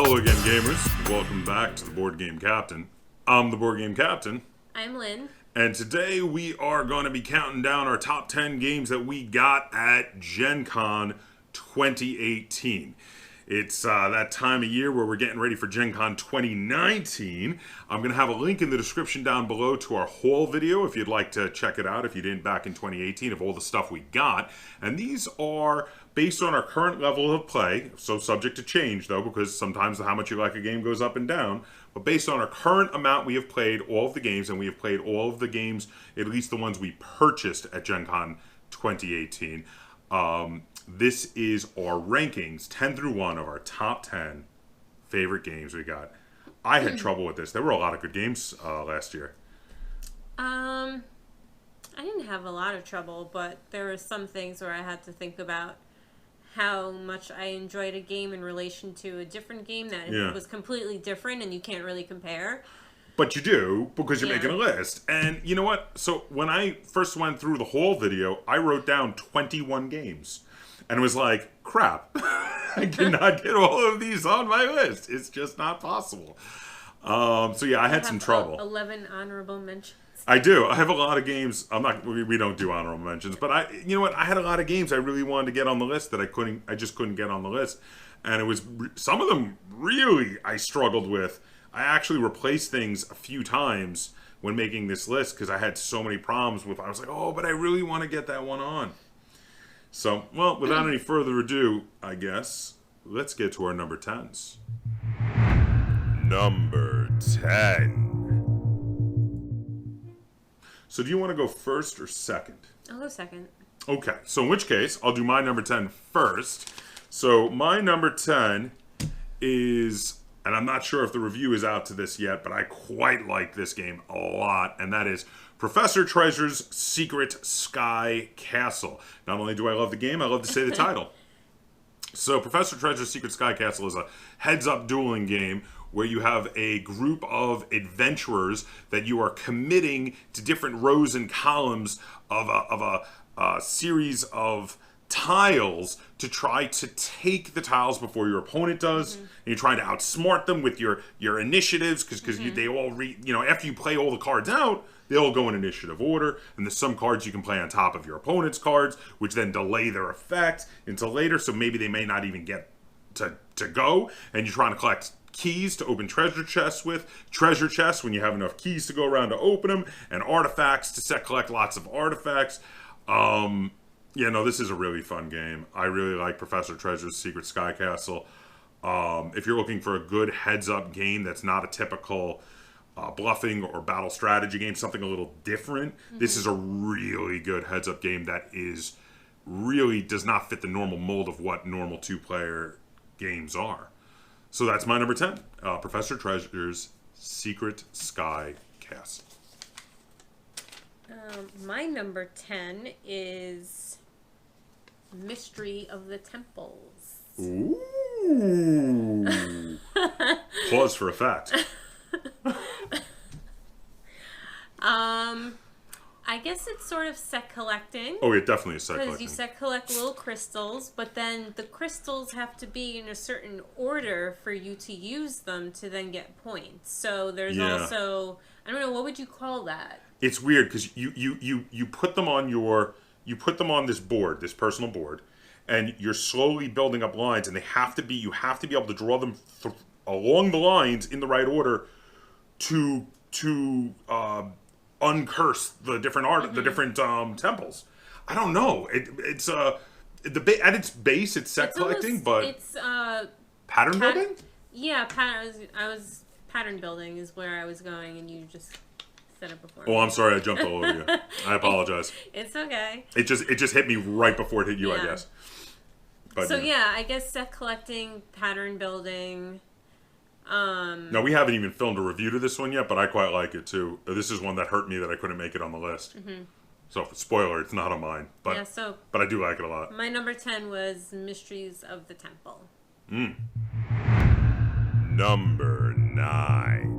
Hello again, gamers. Welcome back to the Board Game Captain. I'm the Board Game Captain. I'm Lynn. And today we are going to be counting down our top 10 games that we got at Gen Con 2018. It's that time of year where we're getting ready for Gen Con 2019. I'm going to have a link in the description down below to our haul video if you'd like to check it out if you didn't back in 2018 of all the stuff we got. And these are based on our current level of play, so subject to change though, because sometimes how much you like a game goes up and down. But based on our current amount, we have played all of the games, and we have played all of the games, at least the ones we purchased at Gen Con 2018. This is our rankings, 10 through 1, of our top 10 favorite games we got. I had trouble with this. There were a lot of good games last year. I didn't have a lot of trouble, but there were some things where I had to think about how much I enjoyed a game in relation to a different game that was completely different and you can't really compare. But you do, because you're making a list. And you know what? So when I first went through the whole video, I wrote down 21 games. And it was like, crap, I cannot get all of these on my list. It's just not possible. So yeah, I had some trouble. 11 honorable mentions. I do. I have a lot of games. We don't do honorable mentions, but you know what? I had a lot of games I really wanted to get on the list that I just couldn't get on the list. And it was, some of them really I struggled with. I actually replaced things a few times when making this list because I had so many problems with, I was like, oh, but I really want to get that one on. So, well, without any further ado, I guess, let's get to our number 10s. Number 10. So do you want to go first or second? I'll go second. Okay, so in which case, I'll do my number 10 first. So my number 10 is, and I'm not sure if the review is out to this yet, but I quite like this game a lot, and that is Professor Treasure's Secret Sky Castle. Not only do I love the game, I love to say the title. So Professor Treasure's Secret Sky Castle is a heads-up dueling game where you have a group of adventurers that you are committing to different rows and columns of a series of tiles to try to take the tiles before your opponent does. And you're trying to outsmart them with your initiatives because they all after you play all the cards out, they all go in initiative order, and there's some cards you can play on top of your opponent's cards, which then delay their effect until later, so maybe they may not even get to go, and you're trying to collect keys to open treasure chests when you have enough keys to go around to open them, and artifacts to collect lots of artifacts. This is a really fun game. I really like Professor Treasure's Secret Sky Castle. If you're looking for a good heads-up game that's not a typical bluffing or battle strategy game, something a little different, this is a really good heads-up game that really does not fit the normal mold of what normal two-player games are. So that's my number 10, Professor Treasure's Secret Sky Castle. My number 10 is Mystery of the Temples. Ooh. Pause for effect. I guess it's sort of set collecting. Oh, it definitely is set collecting. Because you set collect little crystals, but then the crystals have to be in a certain order for you to use them to then get points. So there's also, I don't know, what would you call that? It's weird because you put them on this board, this personal board, and you're slowly building up lines, and you have to be able to draw them along the lines in the right order to uncurse the different the different temples. I don't know. It's at its base, it's set collecting, but it's pattern building. Yeah, pattern building is where I was going, and you just said it before. Oh, I'm sorry, I jumped all over you. I apologize. It's okay. It just hit me right before it hit you, I guess. But, so I guess set collecting, pattern building. No, we haven't even filmed a review to this one yet, but I quite like it too. This is one that hurt me that I couldn't make it on the list. So, spoiler, it's not on mine. But, but I do like it a lot. My number 10 was Mysteries of the Temple. Number 9.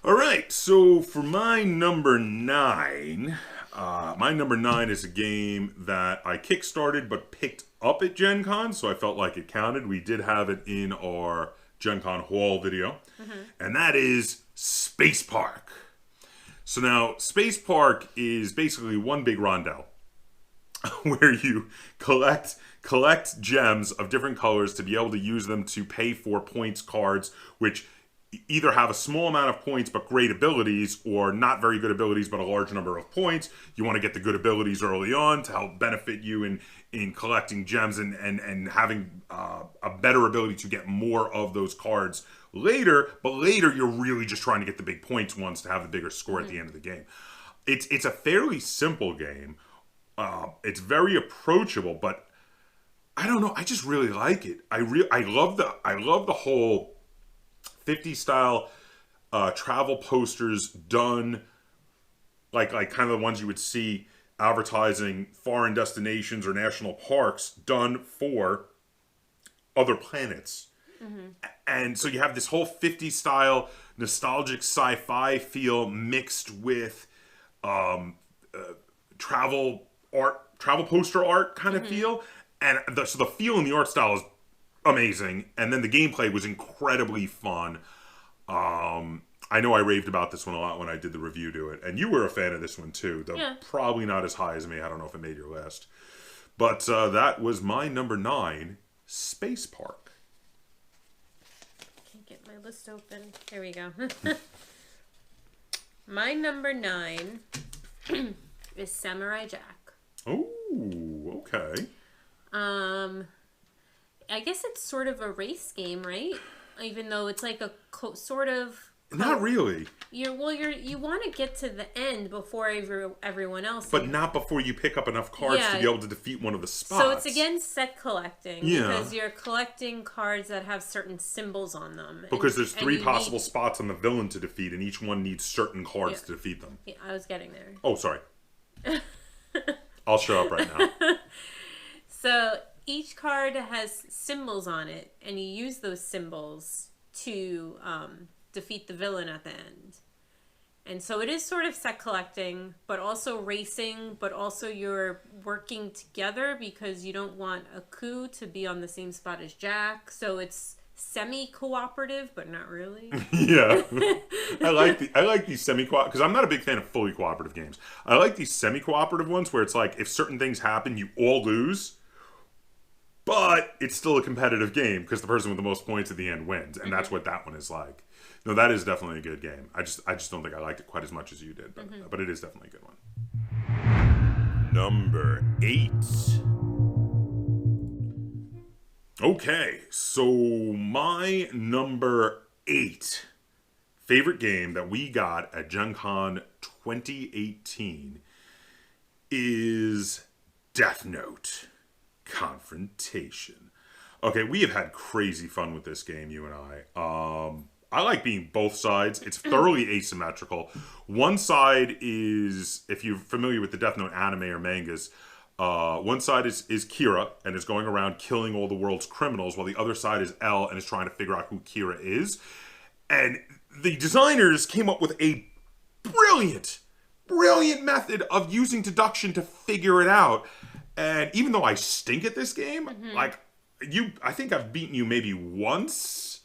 Alright, so for my number 9 is a game that I kickstarted but picked up at Gen Con, so I felt like it counted. We did have it in our Gen Con Hall video, and that is Space Park. So now, Space Park is basically one big rondel where you collect gems of different colors to be able to use them to pay for points cards, which either have a small amount of points but great abilities, or not very good abilities but a large number of points. You want to get the good abilities early on to help benefit you in collecting gems and having a better ability to get more of those cards later. But later, you're really just trying to get the big points ones to have the bigger score at the end of the game. It's a fairly simple game. It's very approachable, but I don't know. I just really like it. I love the whole 50 style travel posters done like kind of the ones you would see advertising foreign destinations or national parks done for other planets. And so you have this whole 50 style nostalgic sci-fi feel mixed with travel poster art kind of feel. And so the feel and the art style is amazing, and then the gameplay was incredibly fun. I know I raved about this one a lot when I did the review to it, and you were a fan of this one too, though probably not as high as me. I don't know if it made your list, but that was my number 9, Space Park. Can't get my list open. Here we go. My number 9 is Samurai Jack. Oh, okay. I guess it's sort of a race game, right? Even though it's like a sort of... Not really. You want to get to the end before everyone else. But not before you pick up enough cards to be able to defeat one of the spots. So it's again set collecting. Yeah. Because you're collecting cards that have certain symbols on them. Because there's 3 possible spots on the villain to defeat, and each one needs certain cards to defeat them. Yeah, I was getting there. Oh, sorry. I'll show up right now. So each card has symbols on it, and you use those symbols to defeat the villain at the end. And so it is sort of set collecting, but also racing, but also you're working together because you don't want a coup to be on the same spot as Jack. So it's semi-cooperative, but not really. Yeah. I like these semi-cooperative, because I'm not a big fan of fully cooperative games. I like these semi-cooperative ones where it's like if certain things happen, you all lose. But it's still a competitive game because the person with the most points at the end wins, and that's what that one is like. No, that is definitely a good game. I just don't think I liked it quite as much as you did, but it is definitely a good one. Number 8. Okay, so my number 8 favorite game that we got at Gen Con 2018 is Death Note. Confrontation. Okay, we have had crazy fun with this game, you and I. I like being both sides. It's thoroughly asymmetrical. One side is, if you're familiar with the Death Note anime or mangas, one side is Kira and is going around killing all the world's criminals, while the other side is L and is trying to figure out who Kira is. And the designers came up with a brilliant method of using deduction to figure it out. And even though I stink at this game, like I think I've beaten you maybe once,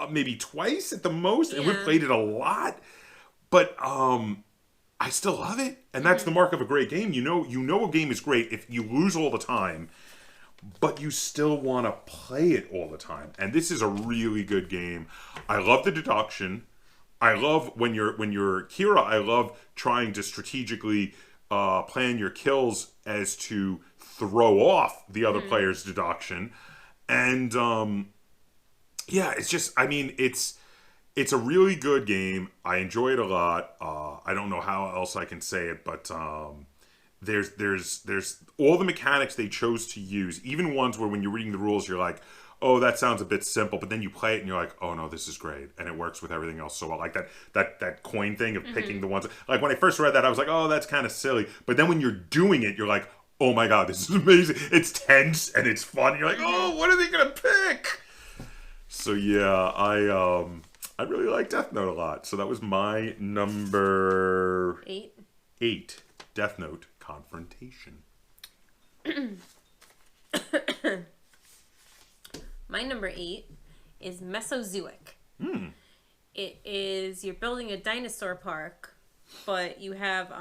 maybe twice at the most, and we've played it a lot. But I still love it, and that's the mark of a great game. You know a game is great if you lose all the time, but you still want to play it all the time. And this is a really good game. I love the deduction. I love when you're Kira. I love trying to strategically plan your kills as to throw off the other player's deduction. And it's just, I mean, it's a really good game. I enjoy it a lot. I don't know how else I can say it, but there's all the mechanics they chose to use, even ones where when you're reading the rules you're like, oh, that sounds a bit simple, but then you play it and you're like, oh no, this is great, and it works with everything else so well. Like that coin thing of picking the ones, like when I first read that I was like, oh, that's kind of silly, but then when you're doing it you're like, oh my god, this is amazing. It's tense and it's fun. You're like, oh, what are they gonna pick? So yeah, I really like Death Note a lot. So that was my number 8, Death Note Confrontation. My number 8 is Mesozoic. It is, you're building a dinosaur park, but you have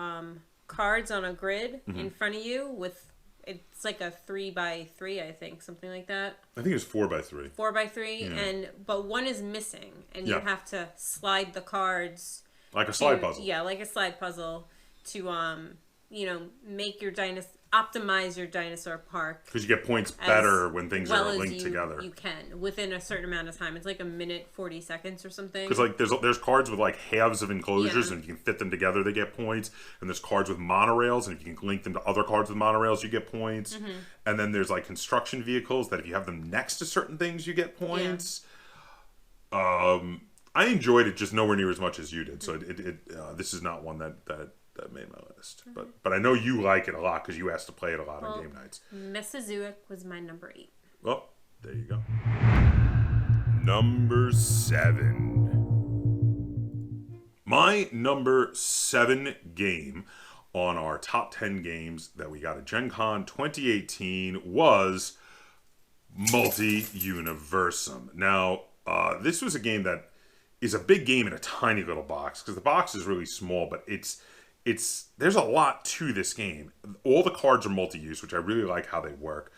cards on a grid in front of you with, it's like a 3x3, I think, something like that. I think it's 4x3. 4x3, but one is missing, and you have to slide the cards. Like a slide puzzle. Yeah, like a slide puzzle to, make your optimize your dinosaur park. Because you get points better when things are linked together. You can within a certain amount of time. It's like a minute 40 seconds or something. Because like there's cards with like halves of enclosures, and if you can fit them together, they get points. And there's cards with monorails, and if you can link them to other cards with monorails, you get points. And then there's like construction vehicles that if you have them next to certain things, you get points. I enjoyed it just nowhere near as much as you did. So this is not one that made my list. But I know you like it a lot because you asked to play it a lot on game nights. Mesozoic was my number 8. Well, there you go. Number 7. My number 7 game on our top 10 games that we got at Gen Con 2018 was Multi-Universum. Now, this was a game that is a big game in a tiny little box because the box is really small, but there's a lot to this game. All the cards are multi-use, which I really like how they work.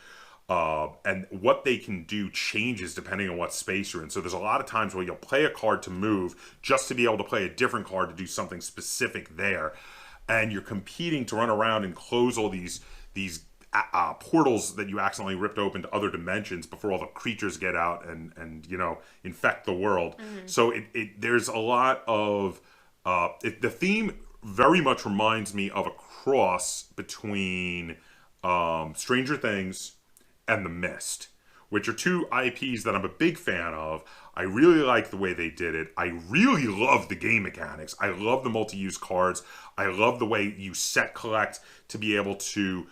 And what they can do changes depending on what space you're in. So there's a lot of times where you'll play a card to move just to be able to play a different card to do something specific there. And you're competing to run around and close all these portals that you accidentally ripped open to other dimensions before all the creatures get out and infect the world. So there's a lot of the theme very much reminds me of a cross between Stranger Things and The Mist, which are two IPs that I'm a big fan of. I really like the way they did it. I really love the game mechanics. I love the multi-use cards. I love the way you set collect to be able to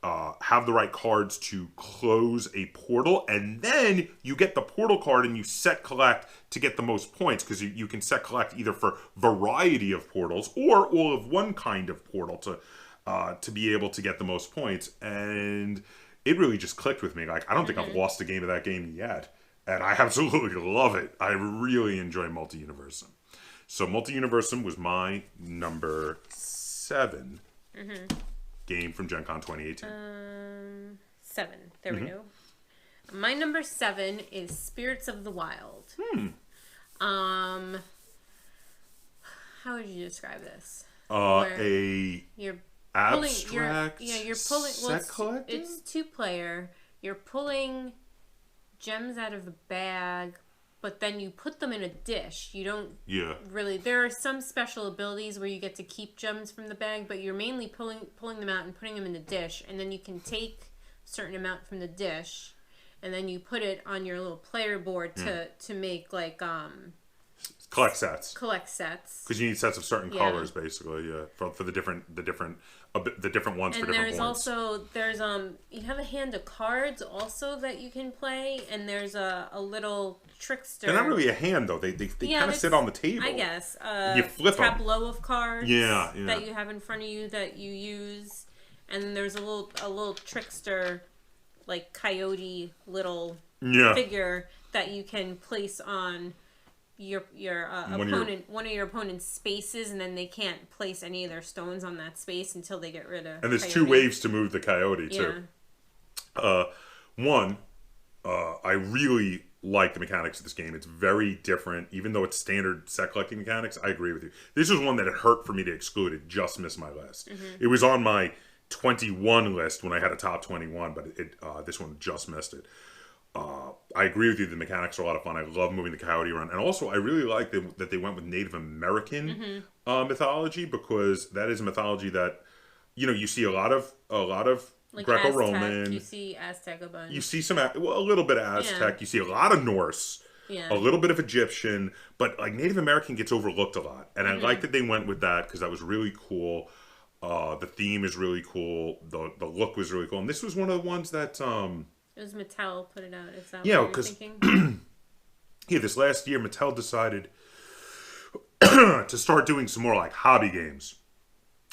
have the right cards to close a portal, and then you get the portal card and you set collect to get the most points, because you can set collect either for variety of portals or all of one kind of portal to be able to get the most points. And it really just clicked with me. Like, I don't think I've lost a game of that game yet, and I absolutely love it. I really enjoy Multi-Universum. So Multi-Universum was my number 7 game from Gen Con 2018. 7. There we go. My number 7 is Spirits of the Wild. How would you describe this? You're abstract you're pulling set collecting? It's 2-player. You're pulling gems out of the bag, but then you put them in a dish. You don't really... There are some special abilities where you get to keep gems from the bag, but you're mainly pulling them out and putting them in the dish, and then you can take a certain amount from the dish, and then you put it on your little player board to make, like... Collect sets. Because you need sets of certain colors, basically, for the different ones for different points. And there's you have a hand of cards also that you can play, and there's a little trickster. They're not really a hand though. They kind of sit on the table. I guess. You flip tableau of cards. Yeah. That you have in front of you that you use, and then there's a little trickster, like coyote little figure that you can place on your opponent, one of your opponent's spaces, and then they can't place any of their stones on that space until they get rid of. And there's 2 waves to move the coyote too. One, I really like the mechanics of this game. It's very different, even though it's standard set collecting mechanics. I agree with you. This was one that it hurt for me to exclude. It just missed my list. It was on my 21 list when I had a top 21, but this one just missed it. I agree with you. The mechanics are a lot of fun. I love moving the coyote around, and also I really like that they went with Native American mythology, because that is a mythology that you see a lot of like Greco-Roman. You see Aztec a bunch. You see a little bit of Aztec. You see a lot of Norse. A little bit of Egyptian, but like Native American gets overlooked a lot, and I like that they went with that because that was really cool. The theme is really cool. The look was really cool, and this was one of the ones that. It was Mattel put it out. Is that what you're thinking? This last year Mattel decided to start doing some more like hobby games.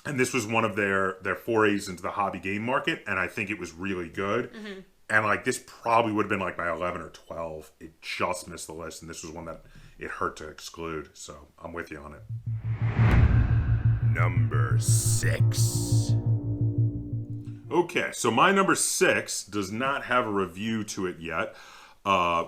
And this was one of their forays into the hobby game market, and I think it was really good. And like this probably would have been like my 11 or 12. It just missed the list, and this was one that it hurt to exclude. So I'm with you on it. Number 6. Okay, so my number 6 does not have a review to it yet.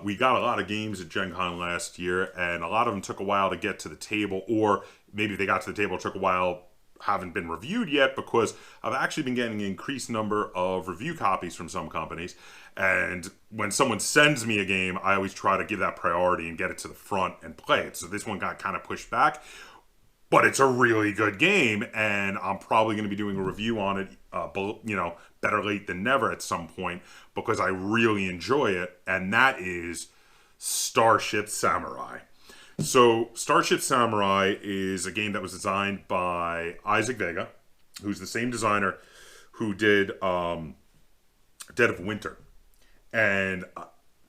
We got a lot of games at Gen Con last year, and a lot of them took a while to get to the table, or maybe they got to the table, it took a while, haven't been reviewed yet, because I've actually been getting an increased number of review copies from some companies. And when someone sends me a game, I always try to give that priority and get it to the front and play it. So this one got kind of pushed back. But it's a really good game, and I'm probably going to be doing a review on it, better late than never at some point, because I really enjoy it, and that is Starship Samurai. So Starship Samurai is a game that was designed by Isaac Vega, who's the same designer who did Dead of Winter. And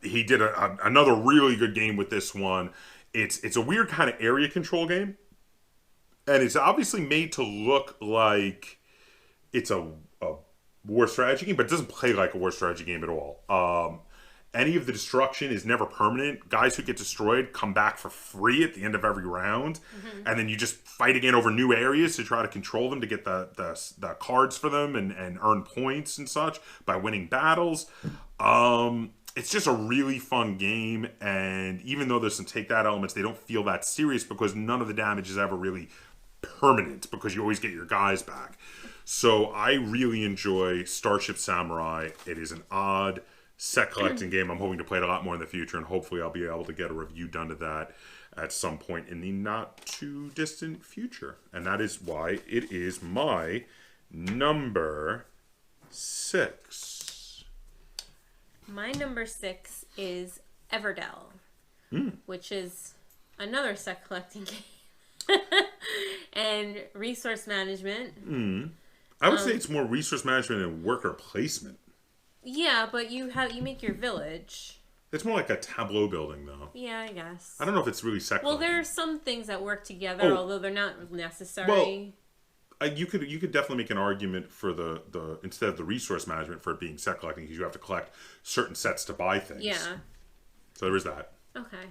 he did another really good game with this one. It's a weird kind of area control game. And it's obviously made to look like it's a war strategy game, but it doesn't play like a war strategy game at all. Any of the destruction is never permanent. Guys who get destroyed come back for free at the end of every round. Mm-hmm. And then you just fight again over new areas to try to control them, to get the cards for them and earn points and such by winning battles. It's just a really fun game, and even though there's some take that elements, they don't feel that serious because none of the damage is ever really permanent, because you always get your guys back. So I really enjoy Starship Samurai. It is an odd set collecting game. I'm hoping to play it a lot more in the future, and hopefully I'll be able to get a review done to that at some point in the not too distant future. And that is why it is my number 6. My number 6 is Everdell, which is another set collecting game. And resource management. I would say it's more resource management and worker placement. Yeah, but you make your village. It's more like a tableau building, though. Yeah, I guess. I don't know if it's really set collecting. Well, there are some things that work together, although they're not necessary. Well, you could definitely make an argument for the instead of the resource management for it being set collecting, because you have to collect certain sets to buy things. Yeah. So there is that. Okay.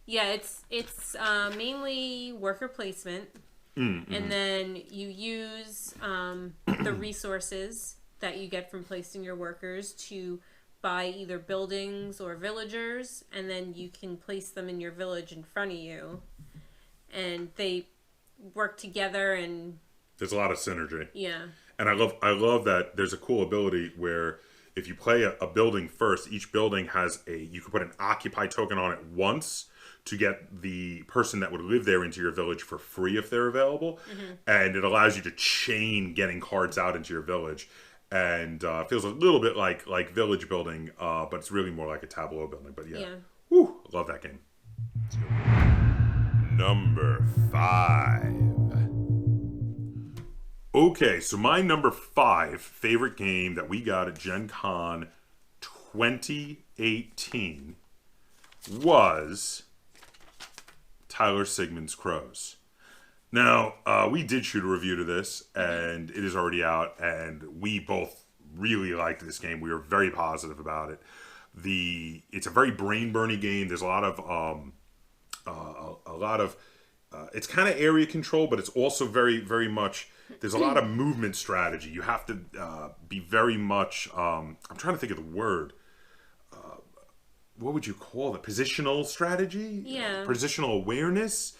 Yeah, it's mainly worker placement, and then you use the resources that you get from placing your workers to buy either buildings or villagers, and then you can place them in your village in front of you, and they work together, and there's a lot of synergy. Yeah. And I love that there's a cool ability where if you play a building first, each building has you can put an occupy token on it once to get the person that would live there into your village for free if they're available. And it allows you to chain getting cards out into your village. And feels a little bit like village building, but it's really more like a tableau building. But yeah. Woo, love that game. Number 5. Okay, so my number 5 favorite game that we got at Gen Con 2018 was Tyler Sigmund's Crows. Now, we did shoot a review to this, and it is already out, and we both really liked this game. We were very positive about it. It's a very brain-burning game. There's a lot of it's kind of area control, but it's also very, very much, there's a lot of movement strategy. You have to be very much, I'm trying to think of the word. What would you call it? Positional strategy? Yeah. Positional awareness?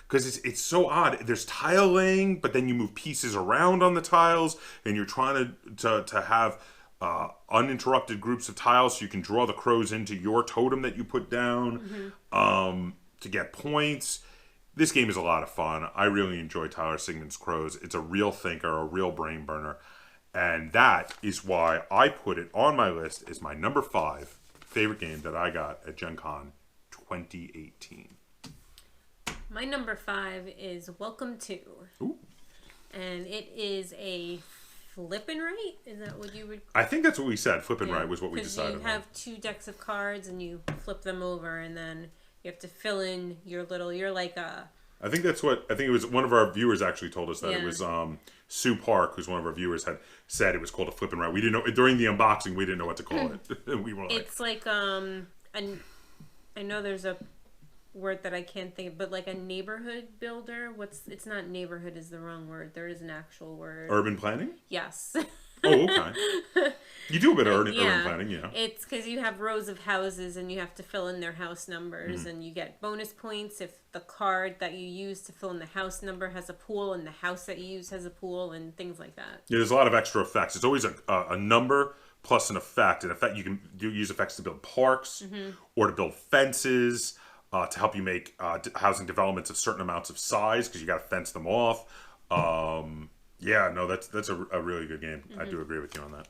Because it's so odd. There's tile laying, but then you move pieces around on the tiles, and you're trying to have uninterrupted groups of tiles so you can draw the crows into your totem that you put down to get points. This game is a lot of fun. I really enjoy Tyler Sigmund's Crows. It's a real thinker, a real brain burner. And that is why I put it on my list as my number 5 favorite game that I got at Gen Con 2018. My number 5 is Welcome to. Ooh. And it is a flip and write? Is that what you would... I think that's what we said. Flip and write was what we decided. You have 2 decks of cards and you flip them over, and then you have to fill in your little... You're like a I think it was one of our viewers actually told us that Yeah. it was Sue Park, who's one of our viewers, had said it was called a flipping route. We didn't know during the unboxing. We didn't know what to call it. We were like, It's like I know there's a word that I can't think of, but like a neighborhood builder. It's not neighborhood is the wrong word. There is an actual word. urban planning. Yes. Oh, okay. You do a bit of urban Yeah. planning, yeah. It's because you have rows of houses and you have to fill in their house numbers, and you get bonus points if the card that you use to fill in the house number has a pool and the house that you use has a pool and things like that. Yeah, there's a lot of extra effects. It's always a number plus an effect. An effect you can use effects to build parks or to build fences to help you make housing developments of certain amounts of size because you got to fence them off. Yeah, no, that's a really good game. I do agree with you on that.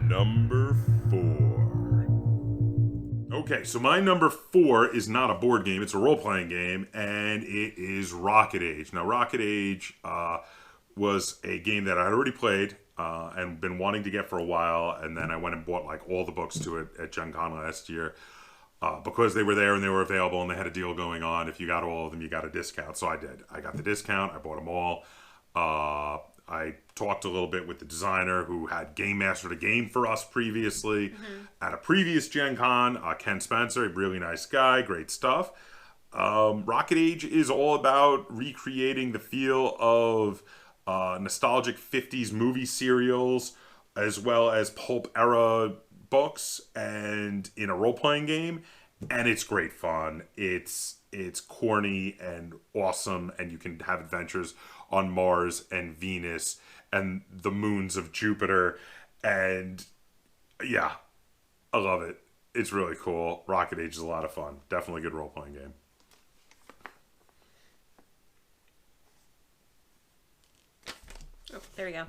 Number 4. Okay, so my number 4 is not a board game. It's a role-playing game, and it is Rocket Age. Now, Rocket Age was a game that I had already played and been wanting to get for a while, and then I went and bought like all the books to it at Gen Con last year. Because they were there and they were available and they had a deal going on. If you got all of them, you got a discount. So I did. I got the discount. I bought them all. I talked a little bit with the designer who had game mastered a game for us previously at a previous Gen Con. Ken Spencer, a really nice guy. Great stuff. Rocket Age is all about recreating the feel of nostalgic 50s movie serials as well as pulp era books and in a role-playing game, and it's great fun. It's corny and awesome, and you can have adventures on Mars and Venus and the moons of Jupiter, and yeah, I love it. It's really cool. Rocket Age is a lot of fun. Definitely a good role-playing game. Oh, there we go.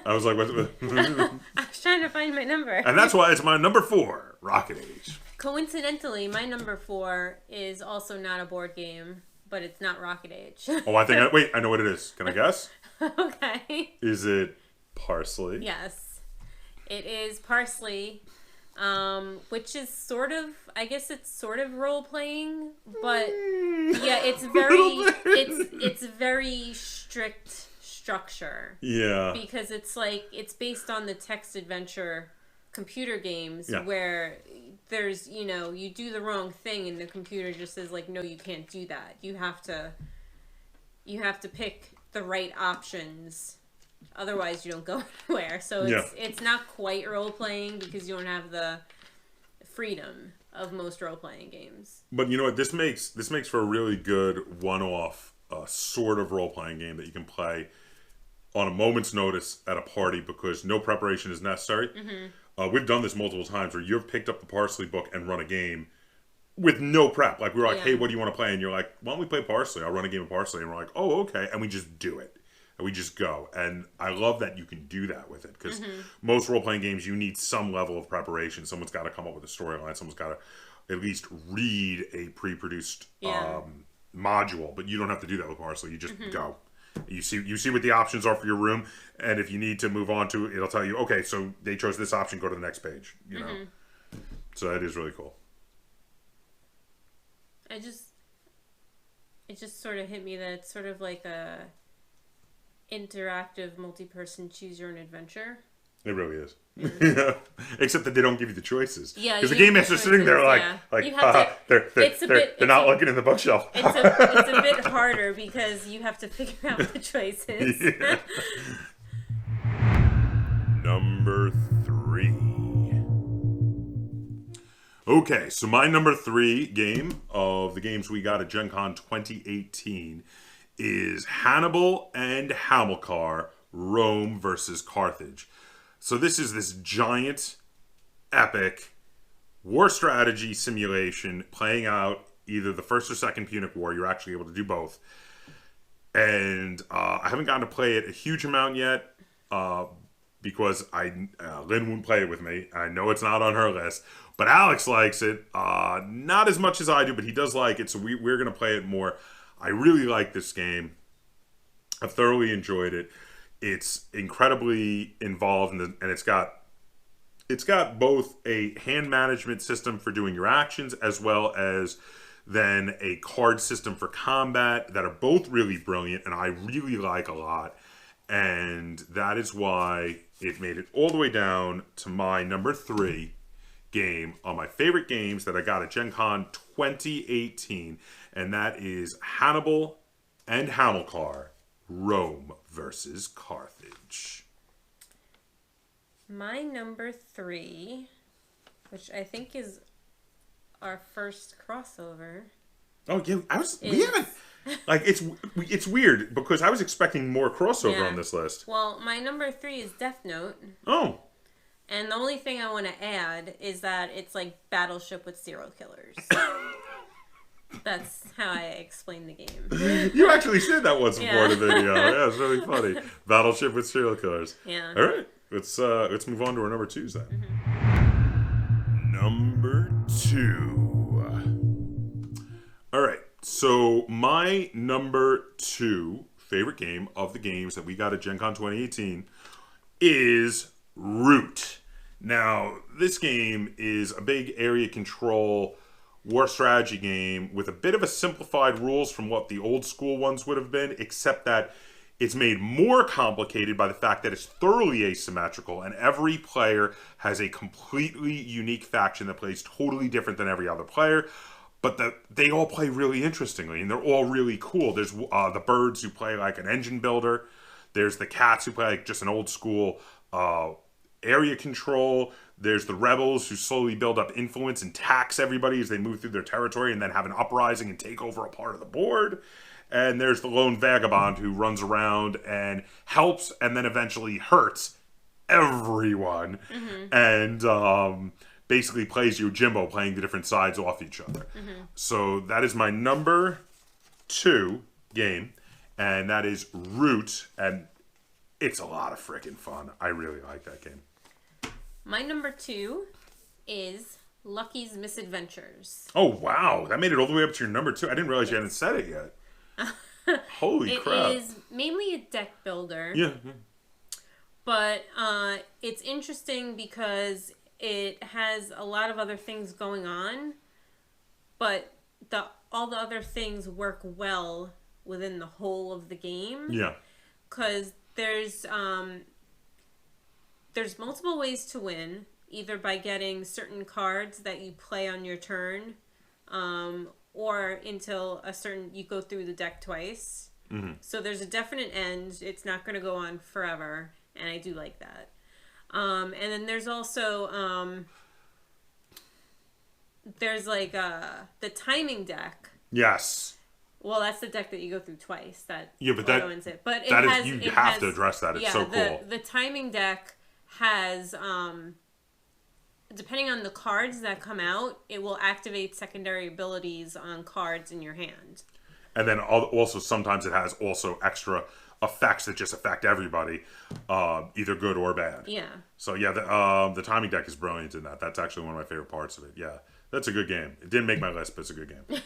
I was like, what? I was trying to find my number. And that's why it's my number 4, Rocket Age. Coincidentally, my number 4 is also not a board game, but it's not Rocket Age. Oh, wait, I know what it is. Can I guess? Okay. Is it Parsley? Yes. It is Parsley, which is sort of, I guess it's sort of role-playing, but yeah, it's very strict structure. Yeah. Because it's based on the text adventure computer games where there's, you do the wrong thing and the computer just says like, no, you can't do that. You have to pick the right options. Otherwise you don't go anywhere. So it's not quite role playing because you don't have the freedom of most role playing games. But you know what? This makes for a really good one-off sort of role playing game that you can play on a moment's notice at a party because no preparation is necessary. We've done this multiple times where you've picked up the Parsley book and run a game with no prep. Like, we were like, hey, what do you want to play? And you're like, why don't we play Parsley? I'll run a game of Parsley. And we're like, oh, okay. And we just do it. And we just go. And I love that you can do that with it. Because most role-playing games, you need some level of preparation. Someone's got to come up with a storyline. Someone's got to at least read a pre-produced module. But you don't have to do that with Parsley. You just go. You see what the options are for your room, and if you need to move on to it, it'll tell you, okay, so they chose this option, go to the next page, you know. So that is really cool. It just sort of hit me that it's sort of like a interactive multi-person choose your own adventure. It really is. Yeah. Except that they don't give you the choices. Yeah, because the game master's sitting there like they're not looking in the bookshelf. It's a bit harder because you have to figure out the choices. Yeah. Number 3. Okay, so my number 3 game of the games we got at Gen Con 2018 is Hannibal and Hamilcar, Rome versus Carthage. So this is this giant, epic war strategy simulation playing out either the First or Second Punic War. You're actually able to do both. And I haven't gotten to play it a huge amount yet because Lynn wouldn't play it with me. I know it's not on her list. But Alex likes it. Not as much as I do, but he does like it. So we're going to play it more. I really like this game. I've thoroughly enjoyed it. It's incredibly involved, and it's got both a hand management system for doing your actions as well as then a card system for combat that are both really brilliant and I really like a lot. And that is why it made it all the way down to my number 3 game on my favorite games that I got at Gen Con 2018. And that is Hannibal and Hamilcar, Rome versus Carthage. My number 3, which I think is our first crossover. Oh yeah, we haven't like it's weird because I was expecting more crossover on this list. Well, my number 3 is Death Note. Oh. And the only thing I want to add is that it's like Battleship with serial killers. That's how I explain the game. You actually said that once before in the video. Yeah, it's really funny. Battleship with serial killers. Yeah. All right, let's move on to our number 2s then. Number 2. All right, so my number 2 favorite game of the games that we got at Gen Con 2018 is Root. Now, this game is a big area control war strategy game with a bit of a simplified rules from what the old school ones would have been, except that it's made more complicated by the fact that it's thoroughly asymmetrical and every player has a completely unique faction that plays totally different than every other player, but they all play really interestingly and they're all really cool. There's the birds who play like an engine builder. There's the cats who play like just an old school area control. There's the rebels who slowly build up influence and tax everybody as they move through their territory and then have an uprising and take over a part of the board. And there's the lone vagabond who runs around and helps and then eventually hurts everyone. And basically plays Yojimbo, playing the different sides off each other. So that is my number 2 game. And that is Root. And it's a lot of freaking fun. I really like that game. My number 2 is Lucky's Misadventures. Oh, wow. That made it all the way up to your number 2. I didn't realize you hadn't said it yet. Holy crap. It is mainly a deck builder. Yeah. But it's interesting because it has a lot of other things going on. But all the other things work well within the whole of the game. Yeah. Because there's multiple ways to win, either by getting certain cards that you play on your turn, or until you go through the deck twice. So there's a definite end. It's not going to go on forever, and I do like that. And then there's also there's like the timing deck. Yes. Well, that's the deck that you go through twice. You have to address that. It's so cool. The timing deck has, depending on the cards that come out, it will activate secondary abilities on cards in your hand. And then also sometimes it has also extra effects that just affect everybody, either good or bad. Yeah. So yeah, the timing deck is brilliant in that. That's actually one of my favorite parts of it. Yeah, that's a good game. It didn't make my list, but it's a good game.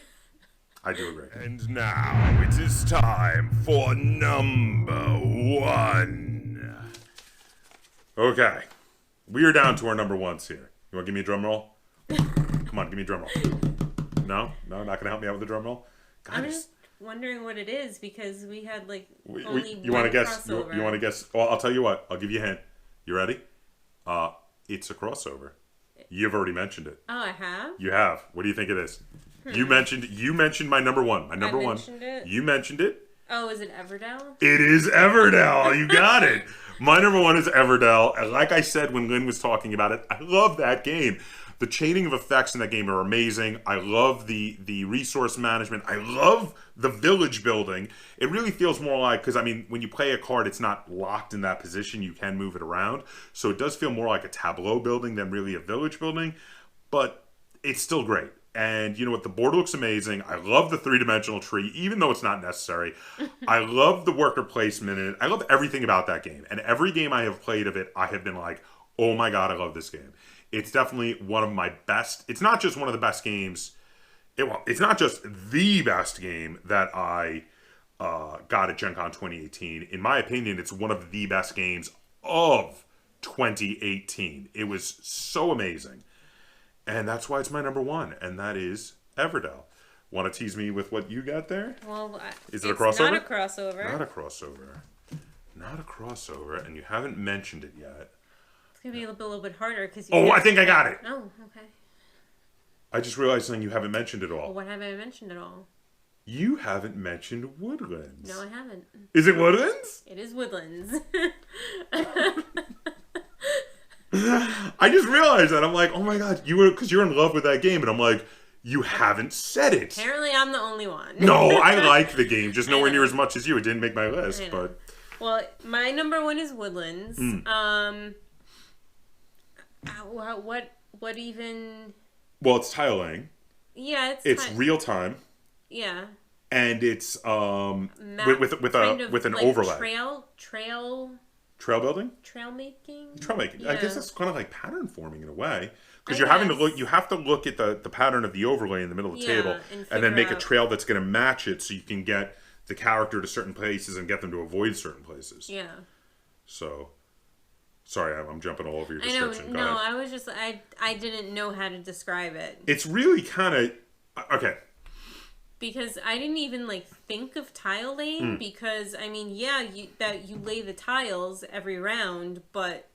I do agree. And now it is time for number 1. Okay. We are down to our number 1s here. You want to give me a drum roll? Come on, give me a drum roll. No? No, not going to help me out with the drum roll? God, I'm just wondering what it is because we had only you one want to guess? crossover. You want to guess? Well, I'll tell you what. I'll give you a hint. You ready? It's a crossover. You've already mentioned it. Oh, I have? You have. What do you think it is? You mentioned my number 1. My number 1. Mentioned it? You mentioned it. Oh, is it Everdell? It is Everdell. You got it. My number 1 is Everdell. And like I said when Lynn was talking about it, I love that game. The chaining of effects in that game are amazing. I love the resource management. I love the village building. It really feels more like, because I mean, when you play a card, it's not locked in that position. You can move it around. So it does feel more like a tableau building than really a village building. But it's still great. And you know what? The board looks amazing. I love the 3-dimensional tree, even though it's not necessary. I love the worker placement in it. I love everything about that game. And every game I have played of it, I have been like, oh my God, I love this game. It's definitely one of my best. It's not just one of the best games. It's not just the best game that I got at Gen Con 2018. In my opinion, it's one of the best games of 2018. It was so amazing. And that's why it's my number 1, and that is Everdell. Want to tease me with what you got there? Well, Is it a crossover? Not a crossover. Not a crossover. Not a crossover, and you haven't mentioned it yet. It's gonna be a little bit harder because. Oh, I think I got it. Oh, okay. I just realized something you haven't mentioned at all. Well, what have I mentioned at all? You haven't mentioned Woodlands. No, I haven't. Is it Woodlands? It is Woodlands. I just realized that. I'm like, oh my god, because you're in love with that game, and I'm like, you haven't said it. Apparently, I'm the only one. No, I like the game, just nowhere near as much as you. It didn't make my list, but. Well, my number one is Woodlands. What even? Well, it's tile laying. Yeah, it's real time. Yeah. And it's with an like overlay. Trail building? Trail making? Trail making. Yeah. I guess that's kind of like pattern forming in a way. Because you're having to look, you have to look at the pattern of the overlay in the middle of the table and then make a trail that's going to match it so you can get the character to certain places and get them to avoid certain places. Yeah. So, sorry, I'm jumping all over your description. Go ahead. I was just, I didn't know how to describe it. It's really kind of, okay. Because I didn't even think of tile laying because I mean you lay the tiles every round, but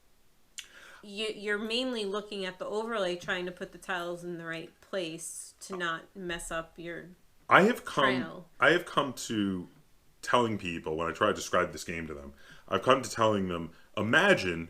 you're mainly looking at the overlay trying to put the tiles in the right place to not mess up your trail. I have come to telling people when I try to describe this game to them, I've come to telling them, imagine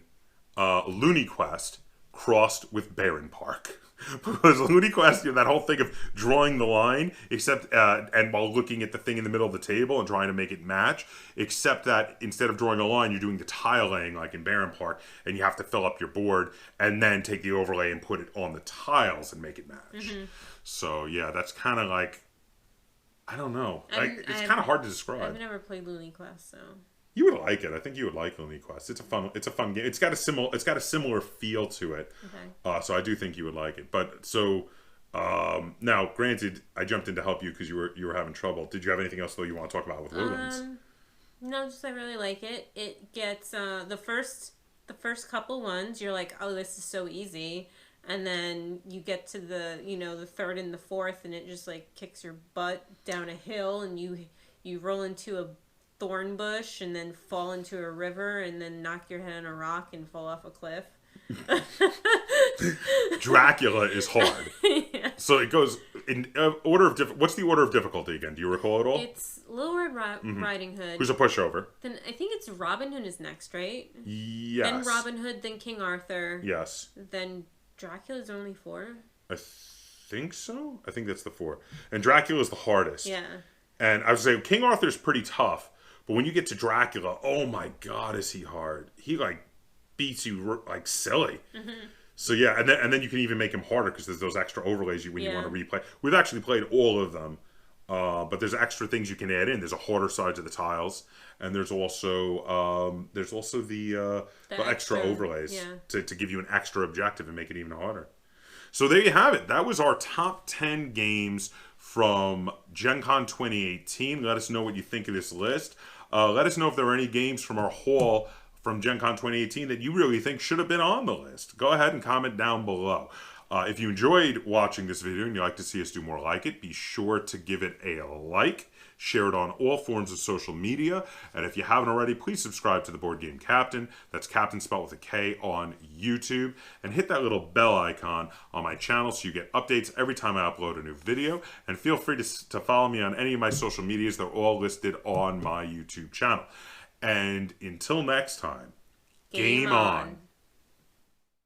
Looney Quest crossed with Baron Park. Because Looney Quest, that whole thing of drawing the line, except and while looking at the thing in the middle of the table and trying to make it match, except that instead of drawing a line, you're doing the tile laying like in Baron Park, and you have to fill up your board and then take the overlay and put it on the tiles and make it match. So yeah, that's kind of like, I don't know, it's kind of hard to describe. I've never played Looney Quest, so. You would like it. I think you would like Looney Quest. It's a fun game. It's got a similar feel to it. Okay. So I do think you would like it. But so now, granted, I jumped in to help you because you were having trouble. Did you have anything else though you want to talk about with Woodlands? No, just I really like it. It gets the first couple ones. You're like, oh, this is so easy, and then you get to the third and the fourth, and it just kicks your butt down a hill, and you roll into a thorn bush and then fall into a river and then knock your head on a rock and fall off a cliff. Dracula is hard. Yeah. So it goes in order of what's the order of difficulty again? Do you recall at all? It's Little Red Riding Hood. Who's a pushover? Then I think it's Robin Hood is next, right? Yes. Then Robin Hood, then King Arthur. Yes. Then Dracula's only 4. I think so. I think that's the 4. And Dracula's the hardest. Yeah. And I would say King Arthur's pretty tough. But when you get to Dracula, oh my god, is he hard. He beats you silly. So yeah, and then you can even make him harder because there's those extra overlays when you want to replay. We've actually played all of them, but there's extra things you can add in. There's a harder side to the tiles, and there's also the extra overlays to give you an extra objective and make it even harder. So there you have it. That was our top 10 games from Gen Con 2018. Let us know what you think of this list. Let us know if there are any games from our haul from Gen Con 2018 that you really think should have been on the list. Go ahead and comment down below. If you enjoyed watching this video and you'd like to see us do more like it, be sure to give it a like, share it on all forms of social media, and if you haven't already, please subscribe to the Board Game Captain. That's Captain spelled with a K on YouTube, and hit that little bell icon on my channel so you get updates every time I upload a new video, and feel free to follow me on any of my social medias. They're all listed on my YouTube channel. And until next time, game on.